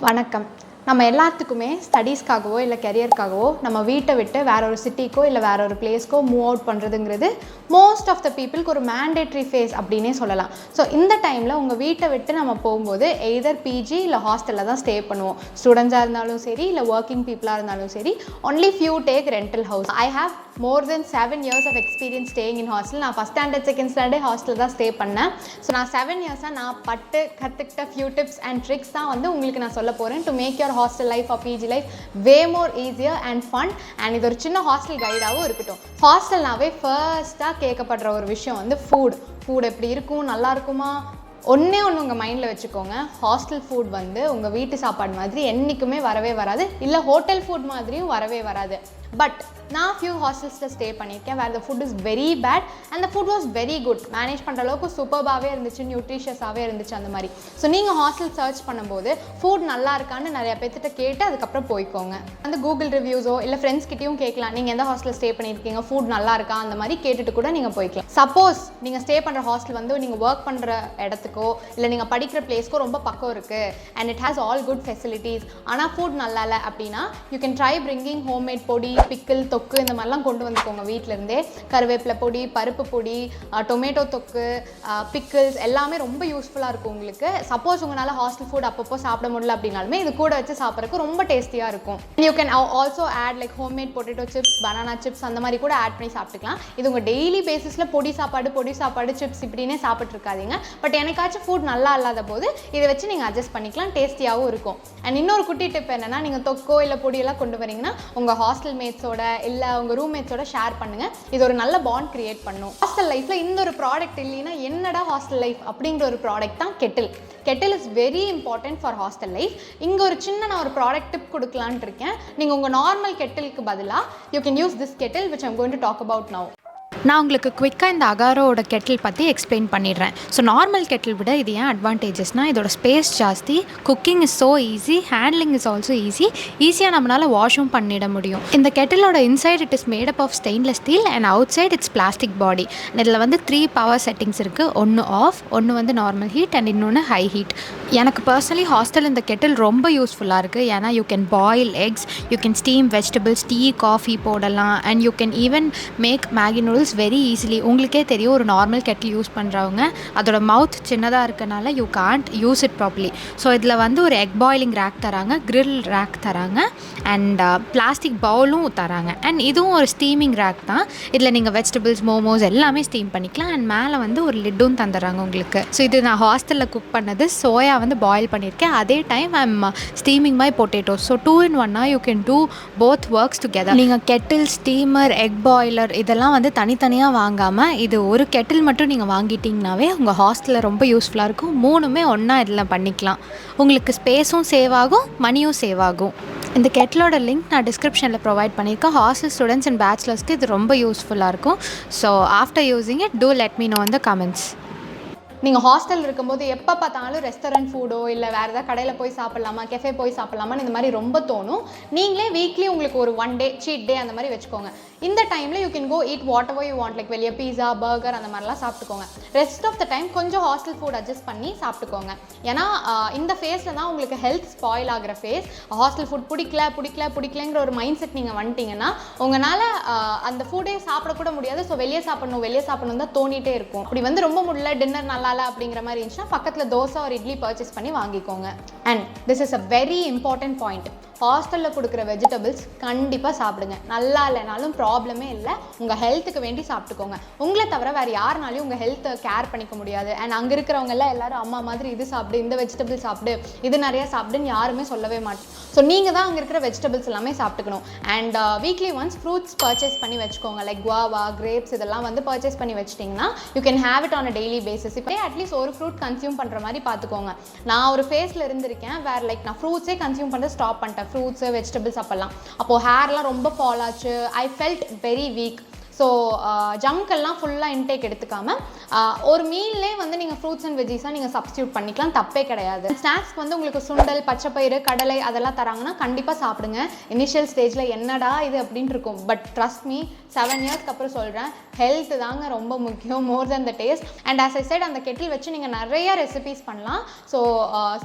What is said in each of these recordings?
வணக்கம். நம்ம எல்லாத்துக்குமே ஸ்டடீஸ்க்காகவோ இல்லை கெரியருக்காகவோ நம்ம வீட்டை விட்டு வேற ஒரு சிட்டிக்கோ இல்லை வேற ஒரு பிளேஸ்க்கோ மூவ் அவுட் பண்ணுறதுங்கிறது மோஸ்ட் ஆஃப் த பீப்புளுக்கு ஒரு மேண்டேட்ரி ஃபேஸ் அப்படின்னே சொல்லலாம். ஸோ இந்த டைமில் உங்கள் வீட்டை விட்டு நம்ம போகும்போது எய்தர் பிஜி இல்லை ஹாஸ்டலில் தான் ஸ்டே பண்ணுவோம். ஸ்டூடெண்ட்ஸாக இருந்தாலும் சரி இல்லை ஒர்க்கிங் பீப்புளாக இருந்தாலும் சரி. Only few take rental house. I have more than 7 years of experience staying in hostel. நான் first standard second standard hostel தான் ஸ்டே பண்ணேன். ஸோ நான் 7 இயர்ஸாக நான் கற்றுக்கிட்ட ஃபியூ டிப்ஸ் அண்ட் ட்ரிக்ஸ் தான் வந்து உங்களுக்கு நான் சொல்ல போகிறேன் to make your hostel life or PG life way more easier and fun. And இது ஒரு சின்ன ஹாஸ்டல் கைடாகவும் இருக்கட்டும். ஹாஸ்டல்னாவே ஃபர்ஸ்ட்டாக கேட்கப்படுற ஒரு விஷயம் வந்து ஃபுட் எப்படி இருக்கும், நல்லா இருக்குமா? ஒன்று உங்கள் மைண்டில் வச்சுக்கோங்க. ஹாஸ்டல் ஃபுட் வந்து உங்கள் வீட்டு சாப்பாடு மாதிரி என்றைக்குமே வரவே வராது, இல்லை ஹோட்டல் ஃபுட் மாதிரியும் வரவே வராது. பட் நான் ஃபியூ ஹாஸ்டல்ஸில் ஸ்டே பண்ணியிருக்கேன் where the food is very bad and the food was very good. Manage பண்ணுற அளவுக்கு சூப்பர்பாகவே இருந்துச்சு, நியூட்ரிஷியஸாகவே இருந்துச்சு அந்த மாதிரி. ஸோ நீங்கள் ஹாஸ்டல் சர்ச் பண்ணும்போது ஃபுட் நல்லா இருக்கான்னு நிறையா பேர்த்திட்ட கேட்டு அதுக்கப்புறம் போய்க்கோங்க. வந்து கூகுள் ரிவ்யூஸோ இல்லை ஃப்ரெண்ட்ஸ்கிட்டையும் கேட்கலாம், நீங்கள் எந்த ஹாஸ்டலில் ஸ்டே பண்ணியிருக்கீங்க, ஃபுட் நல்லா இருக்கா, அந்த மாதிரி கேட்டுட்டு கூட நீங்கள் போய்க்கலாம். சப்போஸ் நீங்கள் ஸ்டே பண்ணுற ஹாஸ்டல் வந்து நீங்கள் ஒர்க் பண்ணுற இடத்துக்கோ இல்லை நீங்கள் படிக்கிற பிளேஸ்க்கோ ரொம்ப பக்கம் இருக்குது and it has all good facilities, ஆனால் ஃபுட் நல்லா இல்லை அப்படின்னா you can try bringing homemade பொடி, பிக்கிள், தொக்கு இந்த மாதிரிலாம் கொண்டு வந்துக்கோங்க. வீட்டிலேருந்தே கருவேப்பிலை பொடி, பருப்பு பொடி, டொமேட்டோ தொக்கு, பிக்கிள்ஸ் எல்லாமே ரொம்ப யூஸ்ஃபுல்லாக இருக்கும் உங்களுக்கு. சப்போஸ் உங்களால் ஹாஸ்டல் ஃபுட் அப்பப்போ சாப்பிட முடியல அப்படின்னாலுமே இது கூட வச்சு சாப்பிட்றதுக்கு ரொம்ப டேஸ்டியாக இருக்கும். You can also add like homemade potato chips, banana chips அந்த மாதிரி கூட ஆட் பண்ணி சாப்பிட்டுக்கலாம். இது உங்கள் டெய்லி பேசிஸில் பொடி சாப்பாடு சிப்ஸ் இப்படின்னே சாப்பிட்ருக்காதீங்க. பட் எனக்காச்சும் ஃபுட் நல்லா இல்லாத போது இதை வச்சு நீங்கள் அட்ஜஸ்ட் பண்ணிக்கலாம், டேஸ்டியாகவும் இருக்கும். அண்ட் இன்னொரு குட்டி டிப் என்னென்னா, நீங்கள் தொக்கோ இல்லை பொடியெல்லாம் கொண்டு வரீங்கன்னா உங்கள் ஹாஸ்டல் மேட்ஸோட இல்லை உங்கள் ரூம்மேட்ஸோட ஷேர் பண்ணுங்கள். இது ஒரு நல்ல பாண்ட் கிரியேட் பண்ணும். ஹாஸ்டல் லைஃப்பில் இந்த ஒரு ப்ராடக்ட் இல்லைன்னா என்னடா ஹாஸ்டல் லைஃப் அப்படிங்கிற ஒரு ப்ராடக்ட் தான் Kettle is very important for hostel life. இங்கே ஒரு சின்ன நான் ஒரு ப்ராடக்ட் டிப் கொடுக்கலான்னு இருக்கேன். நீங்கள் உங்கள் நார்மல் கெட்டிலுக்கு பதிலாக you can use this Kettle which I'm going to talk about now. நான் உங்களுக்கு குவிக்காக இந்த அகாரோட கெட்டில் பற்றி எக்ஸ்பிளைன் பண்ணிடுறேன். ஸோ நார்மல் கெட்டில் விட இது ஏன் அட்வான்டேஜஸ்னால் இதோட ஸ்பேஸ் ஜாஸ்தி, cooking is so easy, handling is also ஈஸியாக நம்மளால் வாஷும் பண்ணிட முடியும். இந்த கெட்டிலோட inside it is made up of stainless steel and outside it's plastic body. இதில் வந்து 3 பவர் செட்டிங்ஸ் இருக்குது. ஒன்று ஆஃப், ஒன்று வந்து நார்மல் ஹீட் அண்ட் இன்னொன்று ஹை ஹீட். எனக்கு பர்சனலி ஹாஸ்டல் இந்த கெட்டில் ரொம்ப யூஸ்ஃபுல்லாக இருக்குது. ஏன்னா you can boil eggs, you can steam vegetables, tea coffee போடலாம் and you can even make Maggi noodles very ஈஸிலி. உங்களுக்கே தெரியும், ஒரு நார்மல் கெட்டில் யூஸ் பண்ணுறவங்க அதோட மவுத் சின்னதாக இருக்கனால you can't use it properly. So இதில் வந்து ஒரு எக் பாயிலிங் ரேக் தராங்க, கிரில் ரேக் தராங்க அண்ட் பிளாஸ்டிக் பவுலும் தராங்க. அண்ட் இதுவும் ஒரு ஸ்டீமிங் ரேக் தான். இதில் நீங்கள் வெஜிடபிள்ஸ், மோமோஸ் எல்லாமே ஸ்டீம் பண்ணிக்கலாம். அண்ட் மேலே வந்து ஒரு லிட்டும் தந்துடுறாங்க உங்களுக்கு. ஸோ இது நான் ஹாஸ்டலில் குக் பண்ணது. சோயா வந்து பாயில் பண்ணியிருக்கேன், அதே time I am steaming my potatoes. So 2 in 1 you can do both works together. நீங்கள் கெட்டில், ஸ்டீமர், எக் பாய்லர் இதெல்லாம் வந்து தனித்தனியாக வாங்காமல் இது ஒரு கெட்டில் மட்டும் நீங்கள் வாங்கிட்டிங்கனாவே உங்கள் ஹாஸ்டலில் ரொம்ப யூஸ்ஃபுல்லாக இருக்கும். 3மே ஒன்றா இதில் பண்ணிக்கலாம். உங்களுக்கு ஸ்பேஸும் சேவ் ஆகும், மணியும் சேவ் ஆகும். இந்த கெட்டிலோட லிங்க் நான் டிஸ்கிரிப்ஷனில் ப்ரொவைட் பண்ணியிருக்கேன். ஹாஸ்டல் ஸ்டூடெண்ட்ஸ் அண்ட் பேச்சுலர்ஸ்க்கு இது ரொம்ப யூஸ்ஃபுல்லாக இருக்கும். So after using it do let me know in the comments. நீங்கள் ஹாஸ்டல் இருக்கும்போது எப்போ பார்த்தாலும் ரெஸ்டாரண்ட் ஃபுட்டோ இல்லை வேறு ஏதாவது கடையில் போய் சாப்பிட்லாமா, கெஃபே போய் சாப்பிட்லாமான்னு இந்த மாதிரி ரொம்ப தோணும். நீங்களே வீக்லி உங்களுக்கு ஒரு 1 day சீட் டே அந்த மாதிரி வச்சுக்கோங்க. இந்த டைமில் you can go eat whatever you want, like வெளியே பீஸா, பர்கர் அந்த மாதிரிலாம் சாப்பிட்டுக்கோங்க. ரெஸ்ட் ஆஃப் த டைம் கொஞ்சம் ஹாஸ்டல் ஃபுட் அட்ஜஸ்ட் பண்ணி சாப்பிட்டுக்கோங்க. ஏன்னா இந்த ஃபேஸில் தான் உங்களுக்கு ஹெல்த் ஸ்பாயில் ஆகிற ஃபேஸ். ஹாஸ்டல் ஃபுட் பிடிக்கலங்கிற ஒரு மைண்ட் செட் நீங்கள் வந்துட்டிங்கன்னா உங்களால் அந்த ஃபுட்டே சாப்பிடக்கூட முடியாது. ஸோ வெளியே சாப்பிடணும் தான் தோணிகிட்டே இருக்கும். அப்படி வந்து ரொம்ப முடியல, டின்னர் நல்லா அப்படிங்கிற மாதிரி இருந்துச்சுன்னா பக்கத்தில் தோசை ஒரு இட்லி பர்ச்சேஸ் பண்ணி வாங்கிக்கோங்க. And this is a very important point. ஹாஸ்டலில் கொடுக்குற வெஜிடபிள்ஸ் கண்டிப்பாக சாப்பிடுங்க. நல்லா இல்லைனாலும் ப்ராப்ளமே இல்லை, உங்கள் ஹெல்த்துக்கு வேண்டி சாப்பிட்டுக்கோங்க. உங்களை தவிர வேறு யாருனாலையும் உங்கள் ஹெல்த்தை கேர் பண்ணிக்க முடியாது. அண்ட் அங்கே இருக்கிறவங்கெல்லாம் எல்லாரும் அம்மா மாதிரி இது சாப்பிடு, இந்த வெஜிடபிள் சாப்பிடு, இது நிறையா சாப்பிடுன்னு யாருமே சொல்லவே மாட்டோம். ஸோ நீங்கள் தான் அங்கே இருக்கிற வெஜிடபிள்ஸ் எல்லாமே சாப்பிட்டுக்கணும். And weekly once fruits purchase பண்ணி வச்சுக்கோங்க. லைக் குவாவா, கிரேப்ஸ் இதெல்லாம் வந்து பர்ச்சேஸ் பண்ணி வச்சிட்டிங்கன்னா you can have it on a daily basis. இப்போ அட்லீஸ்ட் ஒரு ஃப்ரூட் கன்சியூம் பண்ணுற மாதிரி பார்த்துக்கோங்க. நான் ஒரு ஃபேஸில் இருந்திருக்கேன் வேறு லைக் நான் ஃப்ரூட்ஸே கன்சியூம் பண்ண ஸ்டாப் பண்ணிட்டேன். ஃப்ரூட்ஸு, வெஜிடபிள்ஸ் அப்போல்லாம். அப்போது ஹேர்லாம் ரொம்ப ஃபால் ஆச்சு. I felt very weak. So junk எல்லாம் ஃபுல்லாக இன்டேக் எடுத்துக்காமல் ஒரு மீல்லே வந்து நீங்கள் ஃப்ரூட்ஸ் அண்ட் வெஜ்ஜீஸாக நீங்கள் சப்ஸ்டியூட் பண்ணிக்கலாம், தப்பே கிடையாது. ஸ்நாக்ஸ்க்கு வந்து உங்களுக்கு சுண்டல், பச்சைப்பயிறு, கடலை அதெல்லாம் தராங்கன்னா கண்டிப்பாக சாப்பிடுங்க. இனிஷியல் ஸ்டேஜில் என்னடா இது அப்படின்னு இருக்கும், பட் ட்ரஸ்ட் மீ 7 இயர்ஸ்க்கு அப்புறம் சொல்கிறேன், ஹெல்த் தாங்க ரொம்ப முக்கியம், more then the taste. And as I said அந்த கெட்டில் வச்சு நீங்கள் நிறைய ரெசிபீஸ் பண்ணலாம். ஸோ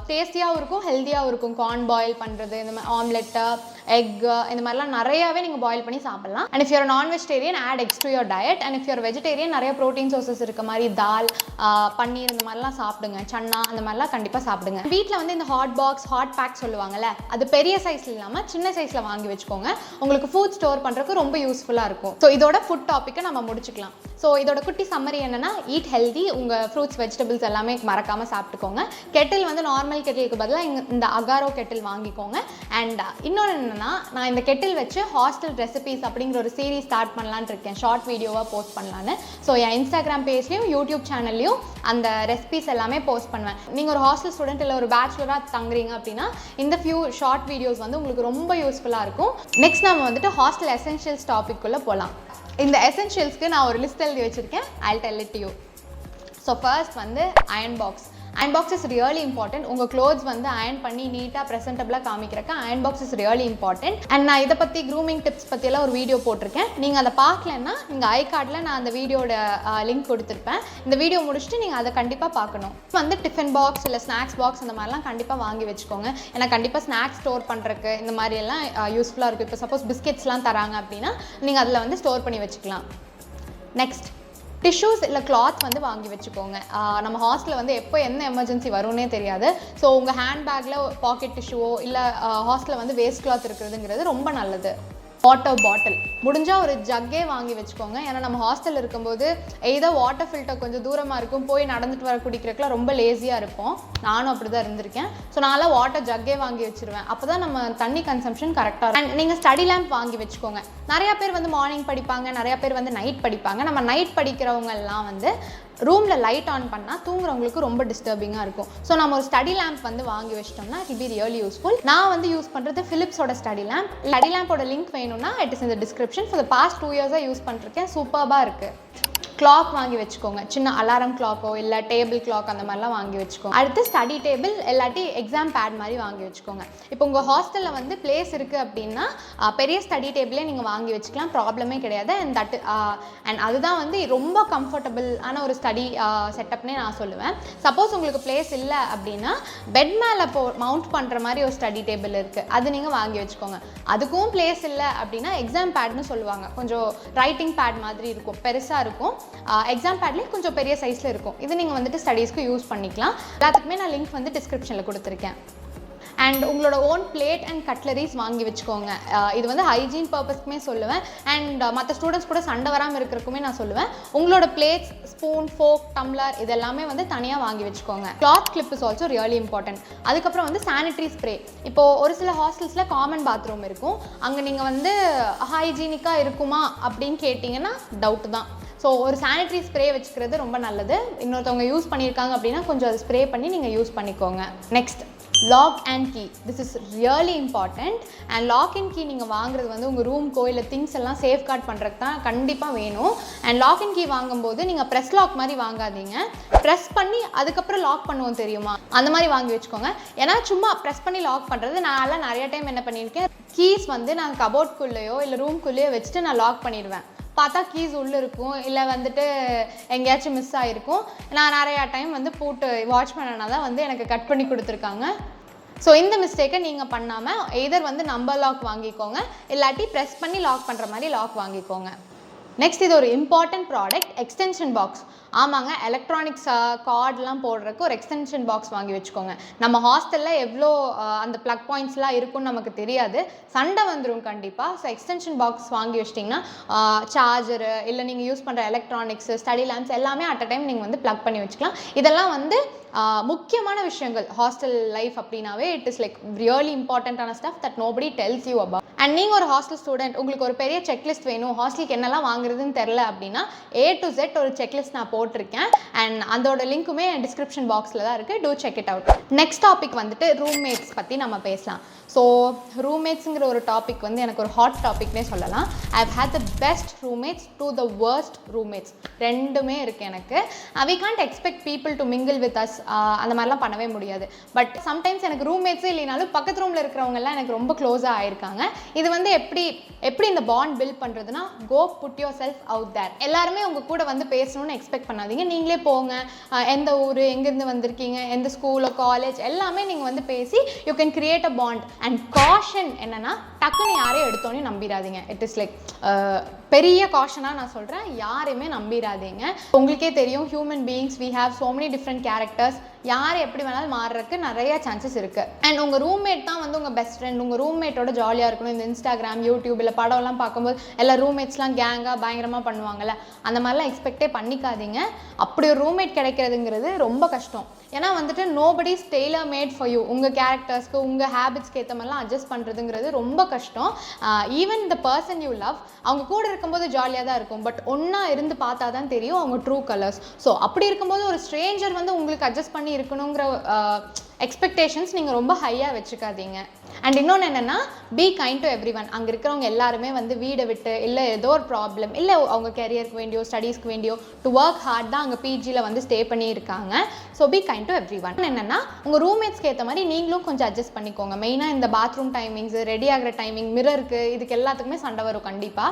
டேஸ்டியாகவும் இருக்கும், ஹெல்த்தியாகவும் இருக்கும். கார்ன் பாயில் பண்ணுறது, இந்த மாதிரி ஆம்லெட்டு, எக், இந்த மாதிரிலாம் நிறையாவே நீங்கள் பாயில் பண்ணி சாப்பிட்லாம். And if you're non vegetarian add eggs to your diet. And if you're vegetarian நிறைய ப்ரோட்டீன் சோர்சஸ் இருக்க மாதிரி தால், பன்னீர் இந்த மாதிரிலாம் சாப்பிடுங்க, சன்னா அந்த மாதிரிலாம் கண்டிப்பாக சாப்பிடுங்க. வீட்டில் வந்து இந்த ஹாட் பாக்ஸ், ஹாட் பேக் சொல்லுவாங்கல்ல, அது பெரிய சைஸில் இல்லாமல் சின்ன சைஸில் வாங்கி வச்சுக்கோங்க. உங்களுக்கு ஃபுட் ஸ்டோர் பண்ணுறதுக்கு ரொம்ப யூஸ்ஃபுல்லாக இருக்கும். ஸோ இதோட ஃபுட் டாப்பிக்கை நம்ம முடிச்சுக்கலாம். ஸோ இதோட குட்டி சம்மரி என்னென்னா, ஈட் ஹெல்தி, உங்கள் ஃப்ரூட்ஸ் வெஜிடபிள்ஸ் எல்லாமே மறக்காமல் சாப்பிட்டுக்கோங்க. கெட்டில் வந்து நார்மல் கெட்டிலுக்கு பதிலாக இந்த அகாரோ கெட்டில் வாங்கிக்கோங்க. அண்ட் இன்னொன்று என்னென்னா, நான் இந்த கெட்டில் வச்சு ஹாஸ்டல் ரெசிபீஸ் அப்படிங்கிற ஒரு சீரீஸ் ஸ்டார்ட் பண்ணலான்னு இருக்கேன், ஷார்ட் வீடியோவாக போஸ்ட் பண்ணலான்னு. ஸோ என் இன்ஸ்டாகிராம் பேஜ்லேயும் யூடியூப் சேனல்லையும் அந்த ரெசிபீஸ் எல்லாமே போஸ்ட் பண்ணுவேன். நீங்கள் ஒரு ஹாஸ்டல் ஸ்டூடெண்ட் இல்லை ஒரு பேச்சுலராக தங்குறீங்க அப்படின்னா இந்த ஃபியூ ஷார்ட் வீடியோஸ் வந்து உங்களுக்கு ரொம்ப யூஸ்ஃபுல்லாக இருக்கும். நெக்ஸ்ட் நம்ம வந்துட்டு ஹாஸ்டல் எசென்ஷியல்ஸ் டாபிக்குள்ளே போகலாம். இந்த எசென்ஷியல்ஸ்க்கு நான் ஒரு லிஸ்ட் எழுதி வச்சுருக்கேன், I'll tell it to you. So first வந்து iron box. Iron box is really important. உங்கள் க்ளோத்ஸ் வந்து அயன் பண்ணி நீட்டாக ப்ரெசென்டபிளாக காமிக்கிறக்க iron box is really important. And நான் இதை பற்றி க்ரூமிங் டிப்ஸ் பற்றியெல்லாம் ஒரு வீடியோ போட்டிருக்கேன். நீங்கள் அதை பார்க்கலன்னா நீங்கள் ஐ கார்டில் நான் அந்த வீடியோட லிங்க் கொடுத்துருப்பேன். இந்த வீடியோ முடிச்சுட்டு நீங்கள் அதை கண்டிப்பாக பார்க்கணும். வந்து டிஃபன் பாக்ஸ் இல்லை ஸ்நாக்ஸ் பாக்ஸ் அந்த மாதிரிலாம் கண்டிப்பாக வாங்கி வச்சுக்கோங்க. ஏன்னா கண்டிப்பாக ஸ்நாக்ஸ் ஸ்டோர் பண்ணுறக்கு இந்த மாதிரியெல்லாம் யூஸ்ஃபுல்லாக இருக்கும். இப்போ சப்போஸ் பிஸ்கெட்ஸ்லாம் தராங்க அப்படின்னா நீங்கள் அதில் வந்து ஸ்டோர் பண்ணி வச்சுக்கலாம். நெக்ஸ்ட் டிஷ்யூஸ் இல்லை கிளாத் வந்து வாங்கி வச்சுக்கோங்க. நம்ம ஹாஸ்டலில் வந்து எப்போ என்ன எமர்ஜென்சி வரும்னே தெரியாது. ஸோ உங்கள் ஹேண்ட்பேக்கில் பாக்கெட் டிஷ்யூவோ இல்லை ஹாஸ்டலில் வந்து வேஸ்ட் கிளாத் இருக்கிறதுங்கிறது ரொம்ப நல்லது. வாட்டர் பாட்டில் முடிஞ்சால் ஒரு ஜக்கே வாங்கி வச்சுக்கோங்க. ஏன்னா நம்ம ஹாஸ்டலில் இருக்கும்போது ஏதோ வாட்டர் ஃபில்டர் கொஞ்சம் தூரமாக இருக்கும், போய் நடந்துட்டு வர குடிக்கிறதுக்குலாம் ரொம்ப லேசியாக இருப்போம். நானும் அப்படி தான் இருந்திருக்கேன். ஸோ நான்லாம் வாட்டர் ஜக்கே வாங்கி வச்சுருவேன். அப்போ தான் நம்ம தண்ணி கன்சம்ஷன் கரெக்டாக இருக்கும். அண்ட் நீங்கள் ஸ்டடி லேம்ப் வாங்கி வச்சுக்கோங்க. நிறையா பேர் வந்து மார்னிங் படிப்பாங்க, நிறையா பேர் வந்து நைட் படிப்பாங்க. நம்ம நைட் படிக்கிறவங்க எல்லாம் வந்து ரூமில் லைட் ஆன் பண்ணால் தூங்குறவங்களுக்கு ரொம்ப டிஸ்டர்பிங்காக இருக்கும். ஸோ நம்ம ஒரு ஸ்டடி லேம்ப் வந்து வாங்கி வச்சிட்டோம்னா இட் பி ரியலி யூஸ்ஃபுல். நான் வந்து யூஸ் பண்ணுறது ஃபிலிப்ஸோட ஸ்டடி லேம்ப். ஸ்டடி லேம்போட லிங்க் வேணும்னா it is in the description. For the past 2 இயர்ஸாக யூஸ் பண்ணிருக்கேன், சூப்பராக இருக்குது. கிளாக் வாங்கி வச்சுக்கோங்க, சின்ன அலாரம் கிளாக்கோ இல்லை டேபிள் கிளாக் அந்த மாதிரிலாம் வாங்கி வச்சுக்கோங்க. அடுத்து ஸ்டடி டேபிள் இல்லாட்டி எக்ஸாம் பேட் மாதிரி வாங்கி வச்சுக்கோங்க. இப்போ உங்கள் ஹாஸ்டலில் வந்து பிளேஸ் இருக்குது அப்படின்னா பெரிய ஸ்டடி டேபிளே நீங்கள் வாங்கி வச்சுக்கலாம், ப்ராப்ளமே கிடையாது. அண்ட் அதுதான் வந்து ரொம்ப கம்ஃபர்டபுளான ஒரு ஸ்டடி செட்டப்னே நான் சொல்லுவேன். சப்போஸ் உங்களுக்கு பிளேஸ் இல்லை அப்படின்னா பெட் மேலே மவுண்ட் பண்ணுற மாதிரி ஒரு ஸ்டடி டேபிள் இருக்குது, அது நீங்கள் வாங்கி வச்சுக்கோங்க. அதுக்கும் பிளேஸ் இல்லை அப்படின்னா எக்ஸாம் பேட்னு சொல்லுவாங்க, கொஞ்சம் ரைட்டிங் பேட் மாதிரி இருக்கும், பெருசாக இருக்கும். எக்ஸாம் பேட்லேயே கொஞ்சம் பெரிய சைஸில் இருக்கும். இது நீங்கள் வந்துட்டு ஸ்டடீஸ்க்கு யூஸ் பண்ணிக்கலாம். எல்லாத்துக்குமே நான் லிங்க் வந்து டிஸ்கிரிப்ஷனில் கொடுத்துருக்கேன். அண்ட் உங்களோட ஓன் பிளேட் அண்ட் கட்லரிஸ் வாங்கி வச்சுக்கோங்க. இது வந்து ஹைஜீன் பர்பஸ்க்குமே சொல்லுவேன். அண்ட் மற்ற ஸ்டூடெண்ட்ஸ் கூட சண்டை வராமல் இருக்கிறதுக்குமே நான் சொல்லுவேன். உங்களோட பிளேட்ஸ், ஸ்பூன், ஃபோக், டம்ளர் இதெல்லாமே வந்து தனியாக வாங்கி வச்சுக்கோங்க. Cloth clip is also really important. அதுக்கப்புறம் வந்து சானிட்டரி ஸ்ப்ரே. இப்போது ஒரு சில ஹாஸ்டல்ஸில் காமன் பாத்ரூம் இருக்கும், அங்கே நீங்கள் வந்து ஹைஜீனிக்காக இருக்குமா அப்படின்னு கேட்டிங்கன்னா டவுட் தான். ஸோ ஒரு சானிட்டரி ஸ்ப்ரே வச்சுக்கிறது ரொம்ப நல்லது. இன்னொருத்தவங்க யூஸ் பண்ணியிருக்காங்க அப்படின்னா கொஞ்சம் அது ஸ்ப்ரே பண்ணி நீங்கள் யூஸ் பண்ணிக்கோங்க. Next lock and key. This is really important. And lock and key நீங்கள் வாங்குறது வந்து உங்கள் ரூம்க்கோ இல்லை திங்ஸ் எல்லாம் சேஃப்கார்ட் பண்ணுறதுக்கு தான் கண்டிப்பாக வேணும். அண்ட் லாக் அண்ட் கீ வாங்கும்போது நீங்கள் ப்ரெஸ் லாக் மாதிரி வாங்காதீங்க. ப்ரெஸ் பண்ணி அதுக்கப்புறம் லாக் பண்ணுவோம் தெரியுமா, அந்த மாதிரி வாங்கி வச்சுக்கோங்க. ஏன்னா சும்மா ப்ரெஸ் பண்ணி லாக் பண்ணுறது நான் நிறைய டைம் என்ன பண்ணியிருக்கேன், கீஸ் வந்து நான் கபோர்ட்குள்ளேயோ இல்லை ரூம்குள்ளேயோ வச்சுட்டு நான் லாக் பண்ணிடுவேன். பார்த்தா கீஸ் உள்ளே இருக்கும், இல்லை வந்துட்டு எங்கேயாச்சும் மிஸ் ஆகிருக்கும். நான் நிறையா டைம் வந்து போட்டு வாட்ச்மேனாக தான் வந்து எனக்கு கட் பண்ணி கொடுத்துருக்காங்க. ஸோ இந்த மிஸ்டேக்கை நீங்கள் பண்ணாமல் எதர் வந்து நம்பர் லாக் வாங்கிக்கோங்க, இல்லாட்டி ப்ரெஸ் பண்ணி லாக் பண்ணுற மாதிரி லாக் வாங்கிக்கோங்க. நெக்ஸ்ட் இது ஒரு இம்பார்ட்டன்ட் ப்ராடக்ட், எக்ஸ்டென்ஷன் பாக்ஸ். ஆமாங்க, எலக்ட்ரானிக்ஸ் கார்டெலாம் போடுறதுக்கு ஒரு எக்ஸ்டென்ஷன் பாக்ஸ் வாங்கி வச்சுக்கோங்க. நம்ம ஹாஸ்டலில் எவ்வளோ அந்த ப்ளக் பாயிண்ட்ஸ்லாம் இருக்குன்னு நமக்கு தெரியாது, சண்டை வந்துடும் கண்டிப்பாக. ஸோ எக்ஸ்டென்ஷன் பாக்ஸ் வாங்கி வச்சிட்டிங்கன்னா சார்ஜரு இல்லை நீங்கள் யூஸ் பண்ணுற எலக்ட்ரானிக்ஸ், ஸ்டடி லேம்ப்ஸ் எல்லாமே அட் அ டைம் நீங்கள் வந்து ப்ளக் பண்ணி வச்சுக்கலாம். இதெல்லாம் வந்து முக்கியமான விஷயங்கள் ஹாஸ்டல் லைஃப் அப்படின்னாவே இட் இஸ் லைக் ரியலி இம்பார்ட்டண்ட்டான stuff that nobody tells you about. And நீங்கள் ஒரு ஹாஸ்டல் ஸ்டூடெண்ட், உங்களுக்கு ஒரு பெரிய செக்லிஸ்ட் வேணும், ஹாஸ்டலுக்கு என்னெல்லாம் வாங்குறதுன்னு தெரில அப்படின்னா A to Z ஒரு செக்லிஸ்ட் நான் போட்டிருக்கேன். அண்ட் அதோட லிங்க்குமே டிஸ்கிரிப்ஷன் பாக்ஸில் தான் இருக்குது. To check it out. Next topic வந்துட்டு ரூம்மேட்ஸ் பற்றி நம்ம பேசலாம். ஸோ ரூம்மேட்ஸுங்கிற ஒரு டாபிக் வந்து எனக்கு ஒரு ஹாட் டாபிக்னே சொல்லலாம். I have had the best roommates to the worst roommates. ரெண்டுமே இருக்குது எனக்கு. We can't expect people to mingle with us. அந்த மாதிரிலாம் பண்ணவே முடியாது. பட் சம்டைம்ஸ் எனக்கு ரூம்மேட்ஸே இல்லைனாலும் பக்கத்து ரூமில் இருக்கிறவங்கலாம் எனக்கு ரொம்ப க்ளோஸாக ஆயிருக்காங்க. இது வந்து எப்படி இந்த பாண்ட் பில்ட் பண்ணுறதுனா, go put yourself out there. எல்லாருமே உங்கள் கூட வந்து பேசணும்னு எக்ஸ்பெக்ட் பண்ணாதீங்க. நீங்களே போங்க. எந்த ஊர், எங்கேருந்து வந்திருக்கீங்க, எந்த ஸ்கூலோ காலேஜ் எல்லாமே நீங்கள் வந்து பேசி you can create a bond. And caution என்னன்னா, டக்குன்னு யாரையும் எடுத்தோன்னே நம்பிடாதீங்க. இட் இஸ் லைக் பெரிய காஷனாக நான் சொல்கிறேன், யாரையுமே நம்பிடாதீங்க. உங்களுக்கே தெரியும், human beings we have so many different characters. யார் எப்படி வேணாலும் மாறுறதுக்கு நிறைய சான்சஸ் இருக்குது. அண்ட் உங்கள் ரூம்மேட் தான் வந்து உங்கள் பெஸ்ட் ஃப்ரெண்ட். உங்கள் ரூம்மேட்டோட ஜாலியாக இருக்கணும். இந்த இன்ஸ்டாகிராம், யூடியூப் இல்லை படம்லாம் பார்க்கும்போது எல்லா ரூம்மேட்ஸ்லாம் கேங்காக பயங்கரமாக பண்ணுவாங்கள்ல, அந்த மாதிரிலாம் எக்ஸ்பெக்டே பண்ணிக்காதீங்க. அப்படி ஒரு ரூம்மேட் கிடைக்கிறதுங்கிறது ரொம்ப கஷ்டம். ஏன்னா வந்துட்டு nobody's tailor made for you. உங்கள் கேரக்டர்ஸ்க்கு, உங்கள் ஹேபிட்ஸ்க்கு ஏற்ற மாதிரிலாம் அட்ஜஸ்ட் பண்ணுறதுங்கிறது ரொம்ப கஷ்டம். Even the person you love, அவங்க கூட இருக்கும்போது ஜாலியாக தான் இருக்கும். பட் ஒன்றா இருந்து பார்த்தா தான் தெரியும் அவங்க ட்ரூ கலர்ஸ். ஸோ அப்படி இருக்கும்போது ஒரு ஸ்ட்ரேஞ்சர் வந்து உங்களுக்கு அட்ஜஸ்ட் பண்ணி இருக்கணுங்கிற எக்ஸ்பெக்டேஷன்ஸ் நீங்கள் ரொம்ப ஹையாக வச்சுக்காதீங்க. அண்ட் இன்னொன்று என்னென்னா, be kind to every one. அங்கே இருக்கிறவங்க எல்லாருமே வந்து வீடை விட்டு இல்லை ஏதோ ஒரு ப்ராப்ளம் இல்லை அவங்க கெரியருக்கு வேண்டியோ ஸ்டடீஸ்க்கு வேண்டியோ டு ஒர்க் ஹார்ட் தான் அங்கே பிஜியில் வந்து ஸ்டே பண்ணி இருக்காங்க. So be kind to every one. என்னென்னா, உங்கள் ரூம்மேட்ஸ்க்கு ஏற்ற மாதிரி நீங்களும் கொஞ்சம் அட்ஜஸ்ட் பண்ணிக்கோங்க. மெயினாக இந்த பாத்ரூம் டைமிங்ஸ், ரெடி ஆகிற டைமிங், மிரருக்கு, இதுக்கு எல்லாத்துக்குமே சண்டை வரும் கண்டிப்பாக.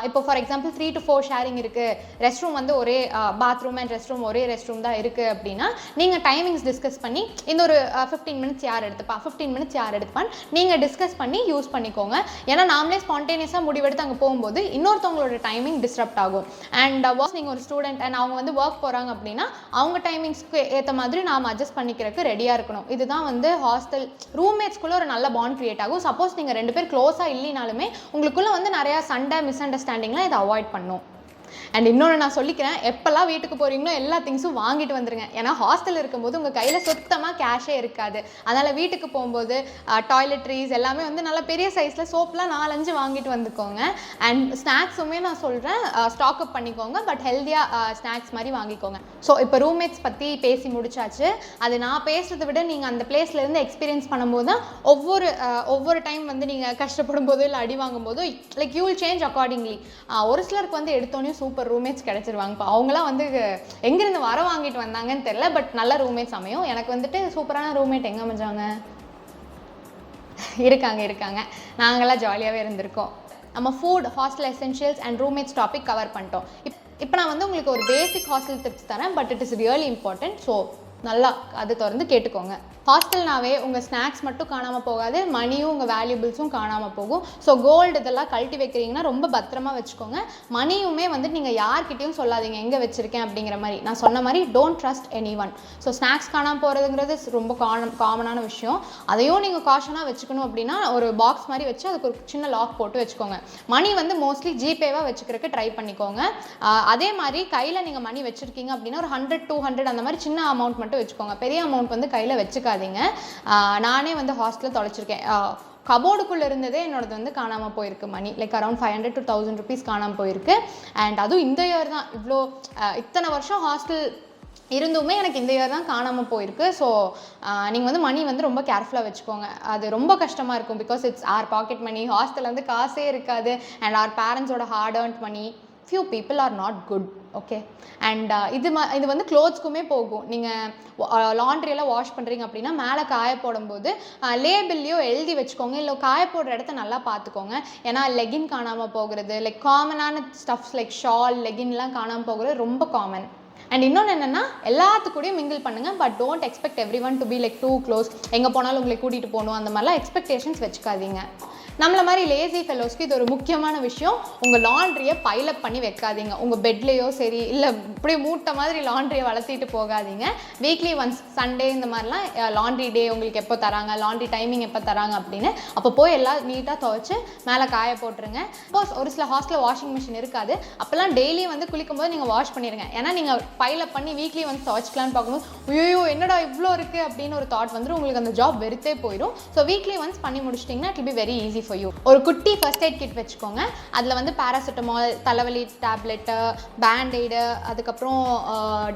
இப்போ ஃபார் எக்ஸாம்பிள் 3 to 4 ஷேரிங் இருக்குது, ரெஸ்ட் ரூம் வந்து ஒரே பாத்ரூம் அண்ட் ரெஸ்ட் ரூம் ஒரே ரெஸ்ட் ரூம் தான் இருக்குது அப்படின்னா, நீங்கள் டைமிங்ஸ் டிஸ்கஸ் பண்ணி இந்த ஒரு 15 மினிட்ஸ் யார் எடுத்துப்பா, 15 மினிட்ஸ் யார் எடுத்துப்பான்னு நீங்கள் டிஸ்கஸ் பண்ணி யூஸ் பண்ணிக்கோங்க. ஏன்னா நாமளே ஸ்பான்டேனியஸாக முடிவெடுத்து அங்கே போகும்போது இன்னொருத்தவங்களோட டைமிங் டிஸ்டர்ப்ட் ஆகும். அண்ட் நீங்கள் ஒரு ஸ்டூடெண்ட் அண்ட் அவங்க வந்து ஒர்க் போகிறாங்க அப்படின்னா அவங்க டைமிங்ஸ்க்கு ஏற்ற மாதிரி நாம் அட்ஜஸ்ட் பண்ணிக்கிறதுக்கு ரெடியாக இருக்கணும். இதுதான் வந்து ஹாஸ்டல் ரூம்மேட்ஸ்குள்ளே ஒரு நல்ல பாண்ட் கிரியேட் ஆகும். சப்போஸ் நீங்கள் 2 பேர் க்ளோஸாக இல்லைனாலுமே உங்களுக்குள்ளே வந்து நிறையா சண்டை, மிஸ் அண்டர்ஸ்டாண்டிங்லாம் இதை அவாய்ட் பண்ணும். அண்ட் இன்னொன்று நான் சொல்லிக்கிறேன், எப்போல்லாம் வீட்டுக்கு போகிறீங்களோ எல்லா திங்ஸும் வாங்கிட்டு வந்துருங்க. ஏன்னா ஹாஸ்டல் இருக்கும்போது உங்கள் கையில் சுத்தமாக கேஷே இருக்காது. அதனால் வீட்டுக்கு போகும்போது டாய்லெட்ரிஸ் எல்லாமே வந்து நல்லா பெரிய சைஸில் சோப்லாம் 4-5 வாங்கிட்டு வந்துக்கோங்க. அண்ட் ஸ்நாக்ஸுமே நான் சொல்கிறேன், ஸ்டாக் அப் பண்ணிக்கோங்க. பட் ஹெல்த்தியாக ஸ்நாக்ஸ் மாதிரி வாங்கிக்கோங்க. ஸோ இப்போ ரூம்மேட்ஸ் பற்றி பேசி முடிச்சாச்சு. அது நான் பேசுகிறத விட நீங்கள் அந்த பிளேஸ்லேருந்து எக்ஸ்பீரியன்ஸ் பண்ணும்போது தான் ஒவ்வொரு டைம் வந்து நீங்கள் கஷ்டப்படும் போது இல்லை அடி வாங்கும் போது like you will change accordingly. ஒரு சிலருக்கு வந்து எடுத்தோன்னே சூப்பர் ரூம்மேட்ஸ் கிடைச்சிருவாங்க. அவங்களாம் வந்து எங்கேருந்து வர வாங்கிட்டு வந்தாங்கன்னு தெரியல, பட் நல்ல ரூம்மேட்ஸ் அமையும். எனக்கு வந்துட்டு சூப்பரான ரூம்மேட் எங்கே அமைஞ்சாங்க இருக்காங்க. நாங்களாம் ஜாலியாகவே இருந்திருக்கோம். நம்ம food, hostel essentials and roommates topic cover பண்ணிட்டோம். இப்போ நான் வந்து உங்களுக்கு ஒரு பேசிக் ஹாஸ்டல் டிப்ஸ் தரேன், but it is really important. So நல்லா அது திறந்து கேட்டுக்கோங்க. ஹாஸ்டல்னாவே உங்கள் ஸ்நாக்ஸ் மட்டும் காணாமல் போகாது, மணியும் உங்கள் வேல்யூபிள்ஸும் காணாமல் போகும். ஸோ கோல்டு இதெல்லாம் கழட்டி வைக்கிறீங்கன்னா ரொம்ப பத்திரமா வச்சுக்கோங்க. மணியுமே வந்து நீங்கள் யார்கிட்டையும் சொல்லாதீங்க எங்கே வச்சுருக்கேன் அப்படிங்கிற மாதிரி. நான் சொன்ன மாதிரி don't trust any one. So snacks காணாமல் போகிறதுங்கிறது ரொம்ப காமனான விஷயம். அதையும் நீங்கள் காஷனாக வச்சுக்கணும். அப்படின்னா ஒரு பாக்ஸ் மாதிரி வச்சு அதுக்கு ஒரு சின்ன லாக் போட்டு வச்சுக்கோங்க. மணி வந்து மோஸ்ட்லி ஜிபேவாக வச்சுக்கிறதுக்கு ட்ரை பண்ணிக்கோங்க. அதே மாதிரி கையில் நீங்கள் மணி வச்சுருக்கீங்க அப்படின்னா ஒரு 100-200 அந்த மாதிரி சின்ன அமௌண்ட் மட்டும் வச்சுக்கோங்க. பெரிய அமௌண்ட் வந்து கையில் வச்சுக்காதீங்க. நானே வந்து ஹாஸ்டலில் தொலைச்சிருக்கேன். கபோர்டுக்குள்ளே இருந்ததே என்னோடது வந்து காணாமல் போயிருக்கு. Money like around 500 to 1000 rupees காணாமல் போயிருக்கு. அண்ட் அதுவும் இந்த இயர் தான். இத்தனை வருஷம் ஹாஸ்டல் இருந்துமே எனக்கு இந்த இயர் தான் காணாமல் போயிருக்கு. ஸோ நீங்கள் வந்து மணி வந்து ரொம்ப கேர்ஃபுல்லாக வச்சுக்கோங்க. அது ரொம்ப கஷ்டமாக இருக்கும். Because it's our pocket money. ஹாஸ்டலில் வந்து காசே இருக்காது. அண்ட் ஆர் பேரண்ட்ஸோட hard earned money. few people are not good. Okay. And இது வந்து க்ளோத்ஸ்க்குமே போகும். நீங்கள் லாண்ட்ரியெல்லாம் வாஷ் பண்ணுறீங்க அப்படின்னா மேலே காய போடும்போது லேபிள்லையோ எழுதி வச்சுக்கோங்க. இல்லை காய போடுற இடத்த நல்லா பார்த்துக்கோங்க. ஏன்னா லெகின் காணாமல் போகிறது, லைக் காமனான ஸ்டஃப்ஸ் லைக் ஷால், லெகின்லாம் காணாமல் போகிறது ரொம்ப காமன். அண்ட் இன்னொன்று என்னென்னா, எல்லாத்துக்கூடையும் மிங்கிள் பண்ணுங்கள். But don't expect everyone to be like too close. எங்கே போனாலும் உங்களை கூட்டிகிட்டு போகணும் அந்த மாதிரிலாம் எக்ஸ்பெக்டேஷன்ஸ் வச்சுக்காதீங்க. நம்மள மாதிரி லேசி ஃபெலோஸ்க்கு இது ஒரு முக்கியமான விஷயம். உங்கள் லாண்ட்ரியை பைலப் பண்ணி வைக்காதீங்க. உங்கள் பெட்லேயோ சரி, இல்லை இப்படியே மூட்டை மாதிரி லாண்ட்ரியை வளர்த்திட்டு போகாதீங்க. வீக்லி ஒன்ஸ் சண்டே இந்த மாதிரிலாம் லாண்ட்ரி டே உங்களுக்கு எப்போ தராங்க, லாண்ட்ரி டைமிங் எப்போ தராங்க அப்படின்னு அப்போ போய் எல்லாம் நீட்டாக துவைச்சு மேலே காய போட்டுருங்க. சப்போஸ் ஒரு சில ஹாஸ்டலில் வாஷிங் மிஷின் இருக்காது, அப்போல்லாம் டெய்லியும் வந்து குளிக்கும்போது நீங்கள் வாஷ் பண்ணிடுங்க. ஏன்னா நீங்கள் பைலப் பண்ணி வீக்லி ஒன்ஸ் துவைச்சிக்கலான்னு பார்க்கும்போது ஐயோ என்னடா இவ்வளோ இருக்குது அப்படின்னு ஒரு தாட் வந்துடும். உங்களுக்கு அந்த ஜாப் வெறுத்தே போயிடும். ஸோ வீக்லி ஒன்ஸ் பண்ணி முடிச்சிட்டிங்கன்னா it will be very easy for you. ஒரு குட்டி ஃபர்ஸ்ட் எய்ட் கிட் வச்சுக்கோங்க. அதில் வந்து பேராசிட்டமால், தலைவலி டேப்லெட்டு, பேண்டைடு, அதுக்கப்புறம்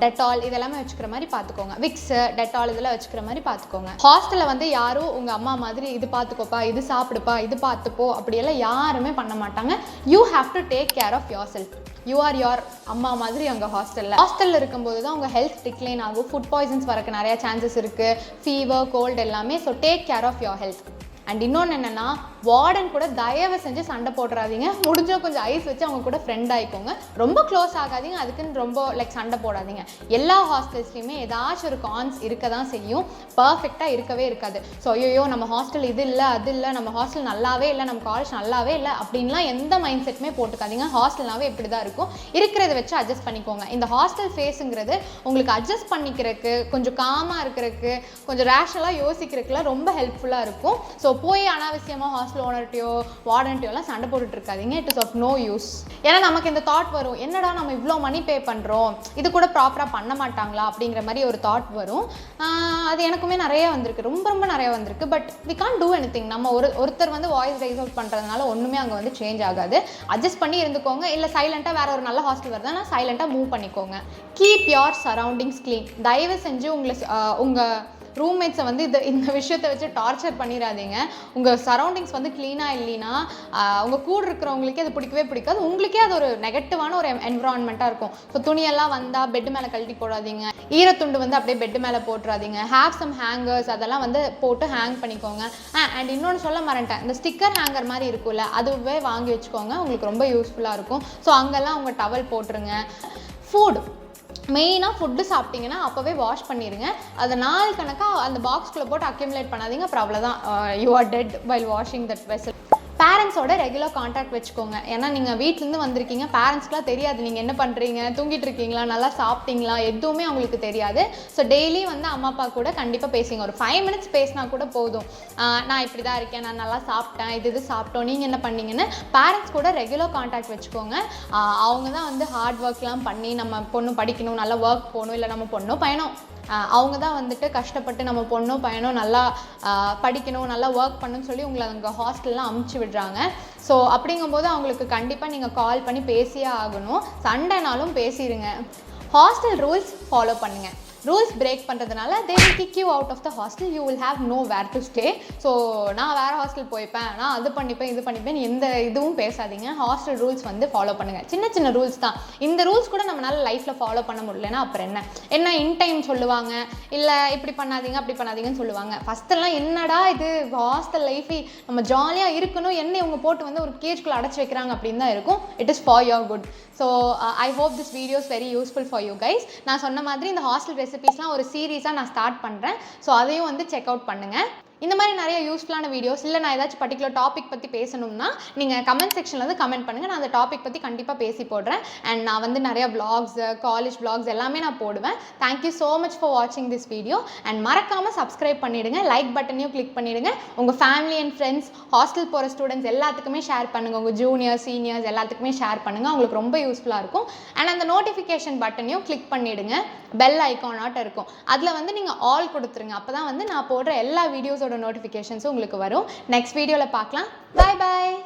டெட்டால் இதெல்லாமே வச்சுக்கிற மாதிரி பார்த்துக்கோங்க. விக்ஸு, டெட்டால் இதெல்லாம் வச்சுக்கிற மாதிரி பார்த்துக்கோங்க. ஹாஸ்டலில் வந்து யாரும் உங்கள் அம்மா மாதிரி இது பார்த்துக்கோப்பா, இது சாப்பிடுப்பா, இது பார்த்துப்போ அப்படியெல்லாம் யாருமே பண்ண மாட்டாங்க. You have to take care of yourself. You are your அம்மா மாதிரி அங்கே ஹாஸ்டலில் இருக்கும்போது தான் உங்கள் ஹெல்த் டிக்ளைன் ஆகும். ஃபுட் பாய்சன்ஸ் வரக்கு நிறையா சான்சஸ் இருக்குது. ஃபீவர், கோல்டு எல்லாமே. So take care of your health. And இன்னொன்று என்னென்னா, வார்டன் கூட தயவு செஞ்சு சண்டை போடுறாதீங்க. முடிஞ்சால் கொஞ்சம் ஐஸ் வச்சு அவங்க கூட ஃப்ரெண்ட் ஆகிக்கோங்க. ரொம்ப க்ளோஸ் ஆகாதீங்க. அதுக்குன்னு ரொம்ப சண்டை போடாதீங்க. எல்லா ஹாஸ்டல்ஸ்லையுமே ஏதாச்சும் ஒரு கான்ஸ் இருக்க தான் செய்யும். பர்ஃபெக்டாக இருக்கவே இருக்காது. ஸோ ஐயோ நம்ம ஹாஸ்டல் இது இல்லை அது இல்லை, நம்ம ஹாஸ்டல் நல்லாவே இல்லை, நம்ம காலேஜ் நல்லாவே இல்லை அப்படின்லாம் எந்த மைண்ட் செட்டுமே போட்டுக்காதீங்க. ஹாஸ்டல்னாவே இப்படி தான் இருக்கும். இருக்கிறத வச்சு அட்ஜஸ்ட் பண்ணிக்கோங்க. இந்த ஹாஸ்டல் ஃபேஸுங்கிறது உங்களுக்கு அட்ஜஸ்ட் பண்ணிக்கிறதுக்கு, கொஞ்சம் காமாக இருக்கிறதுக்கு, கொஞ்சம் ரேஷனலாக யோசிக்கிறதுக்குலாம் ரொம்ப ஹெல்ப்ஃபுல்லாக இருக்கும். ஸோ போய் அனாவசியமாக ஹாஸ்டல் ஓனர்ட்டையோ வார்டன்ட்டையோலாம் சண்டை போட்டுட்டு இருக்காதீங்க. It is of no use. ஏன்னா நமக்கு இந்த தாட் வரும், என்னடா நம்ம இவ்வளோ மணி பே பண்ணுறோம், இது கூட ப்ராப்பராக பண்ண மாட்டாங்களா அப்படிங்கிற மாதிரி ஒரு தாட் வரும். அது எனக்குமே நிறைய வந்திருக்கு, ரொம்ப ரொம்ப நிறைய வந்திருக்கு. But we can't do anything. நம்ம ஒருத்தர் வந்து வாய்ஸ் ரைஸ் அவுட் பண்ணுறதுனால ஒன்றுமே அங்கே வந்து சேஞ்ச் ஆகாது. அட்ஜஸ்ட் பண்ணி இருந்துக்கோங்க. இல்லை சைலண்ட்டாக வேற ஒரு நல்ல ஹாஸ்டல் வருதுன்னா சைலண்ட்டாக மூவ் பண்ணிக்கோங்க. Keep your surroundings clean. தயவு செஞ்சு உங்கள் ரூம்மேட்ஸை வந்து இந்த விஷயத்தை வச்சு டார்ச்சர் பண்ணிடாதீங்க. உங்கள் சரௌண்டிங்ஸ் வந்து க்ளீனாக இல்லைன்னா உங்கள் கூட இருக்கிறவங்களுக்கே அது பிடிக்கவே பிடிக்காது. உங்களுக்கே அது ஒரு நெகட்டிவான ஒரு என்விரான்மெண்ட்டாக இருக்கும். ஸோ துணியெல்லாம் வந்தால் பெட்டு மேலே கழட்டி போடாதீங்க. ஈரத்துண்டு வந்து அப்படியே பெட்டு மேலே போட்டுறாதீங்க. ஹேவ் சம் ஹேங்கர்ஸ், அதெல்லாம் வந்து போட்டு ஹேங் பண்ணிக்கோங்க. அண்ட் இன்னொன்று சொல்ல மறந்துட்டேன், இந்த ஸ்டிக்கர் ஹேங்கர் மாதிரி இருக்கும்ல, அதுவே வாங்கி வச்சுக்கோங்க. உங்களுக்கு ரொம்ப யூஸ்ஃபுல்லாக இருக்கும். ஸோ அங்கெல்லாம் உங்கள் டவல் போட்டுருங்க. ஃபுட் மெயினாக ஃபுட்டு சாப்பிட்டிங்கன்னா அப்போவே வாஷ் பண்ணிடுங்க. அதை நாள் கணக்காக அந்த பாக்ஸ்குள்ளே போட்டு அக்யூமுலேட் பண்ணாதீங்க. அப்புறம் அவ்வளோதான், you are dead while washing that vessel. பேரண்ட்ஸோட ரெகுலர் கான்டாக்ட் வச்சுக்கோங்க. ஏன்னா நீங்கள் வீட்டிலேருந்து வந்திருக்கீங்க, பேரண்ட்ஸ்க்குலாம் தெரியாது நீங்கள் என்ன பண்ணுறீங்க, தூங்கிட்டு இருக்கீங்களா, நல்லா சாப்பிட்டீங்களா, எதுவுமே அவங்களுக்கு தெரியாது. ஸோ டெய்லி வந்து அம்மா அப்பா கூட கண்டிப்பாக பேசுங்க. ஒரு 5 minutes பேசினா கூட போதும். நான் இப்படி தான் இருக்கேன், நான் நல்லா சாப்பிட்டேன், இது சாப்பிட்டோம், நீங்கள் என்ன பண்ணீங்கன்னு பேரண்ட்ஸ் கூட ரெகுலர் கான்டாக்ட் வச்சுக்கோங்க. அவங்க தான் வந்து ஹார்ட் ஒர்க்லாம் பண்ணி நம்ம பொண்ணு படிக்கணும், நல்லா ஒர்க் போகணும், இல்லை நம்ம பொண்ணோ பையனோ அவங்க தான் வந்துட்டு கஷ்டப்பட்டு நம்ம பொண்ணோ பையனோ நல்லா படிக்கணும், நல்லா ஒர்க் பண்ணணும்னு சொல்லி உங்களை அங்கே ஹாஸ்டல்லாம் அமுச்சு விடுறாங்க. ஸோ அப்படிங்கும்போது அவங்களுக்கு கண்டிப்பாக நீங்கள் கால் பண்ணி பேசியே ஆகணும். சண்டைனாலும் பேசிடுங்க. ஹாஸ்டல் ரூல்ஸ் ஃபாலோ பண்ணுங்கள். ரூல்ஸ் பிரேக் பண்ணுறதுனால they will kick you out of the hostel. You will have nowhere to stay. So நான் வேறு ஹாஸ்டல் போய்ப்பேன், நான் அது பண்ணிப்பேன், இது பண்ணிப்பேன், எந்த இதுவும் பேசாதீங்க. ஹாஸ்டல் ரூல்ஸ் வந்து ஃபாலோ பண்ணுங்கள். சின்ன சின்ன ரூல்ஸ் தான். இந்த ரூல்ஸ் கூட நம்மளால் லைஃப்பில் ஃபாலோ பண்ண முடியலன்னா அப்புறம் என்ன இன் டைம் சொல்லுவாங்க, இல்லை இப்படி பண்ணாதீங்க அப்படி பண்ணாதீங்கன்னு சொல்லுவாங்க. ஃபஸ்ட்டெல்லாம் என்னடா இது ஹாஸ்டல் லைஃபை நம்ம ஜாலியாக இருக்கணும், என்ன இவங்க போட்டு வந்து ஒரு கேஜ்குள்ளே அடைச்சி வைக்கிறாங்க அப்படின்னு தான் இருக்கும். It is for your good. So I hope this video is very useful for you guys. நான் சொன்ன மாதிரி இந்த ஹாஸ்டல் ரெசிபீஸ்லாம் ஒரு சீரீஸாக நான் ஸ்டார்ட் பண்ணுறேன். ஸோ அதையும் வந்து செக் அவுட் பண்ணுங்கள். இந்த மாதிரி நிறைய யூஸ்ஃபுல்லான வீடியோஸ், இல்லை நான் ஏதாச்சும் பர்டிகுலர் டாபிக் பற்றி பேசணும்னா நீங்கள் கமெண்ட் செக்ஷனில் வந்து கமெண்ட் பண்ணுங்கள். நான் அந்த டாபிக் பற்றி கண்டிப்பாக பேசி போடுறேன். அண்ட் நான் வந்து நிறைய vlogs, காலேஜ் vlogs எல்லாமே நான் போடுவேன். தேங்க்யூ ஸோ மச் ஃபார் வாட்சிங் திஸ் வீடியோ. அண்ட் மறக்காமல் சப்ஸ்கிரைப் பண்ணிவிடுங்க, லைக் பட்டனையும் கிளிக் பண்ணிவிடுங்க. உங்கள் ஃபேமிலி அண்ட் ஃப்ரெண்ட்ஸ், ஹாஸ்டல் போகிற ஸ்டூடெண்ட்ஸ் எல்லாத்துக்குமே ஷேர் பண்ணுங்கள். உங்கள் ஜூனியர் சீனியர்ஸ் எல்லாத்துக்குமே ஷேர் பண்ணுங்கள். அவங்களுக்கு ரொம்ப யூஸ்ஃபுல்லாக இருக்கும். அண்ட் அந்த நோட்டிஃபிகேஷன் பட்டனையும் கிளிக் பண்ணிவிடுங்க. பெல் ஐக்கானாட்ட இருக்கும், அதில் வந்து நீங்கள் ஆல் கொடுத்துருங்க. அப்போ தான் வந்து நான் போடுற எல்லா வீடியோஸோட நோட்டிஃபிகேஷன்ஸும் உங்களுக்கு வரும். நெக்ஸ்ட் வீடியோவில் பார்க்கலாம். பாய் பாய்.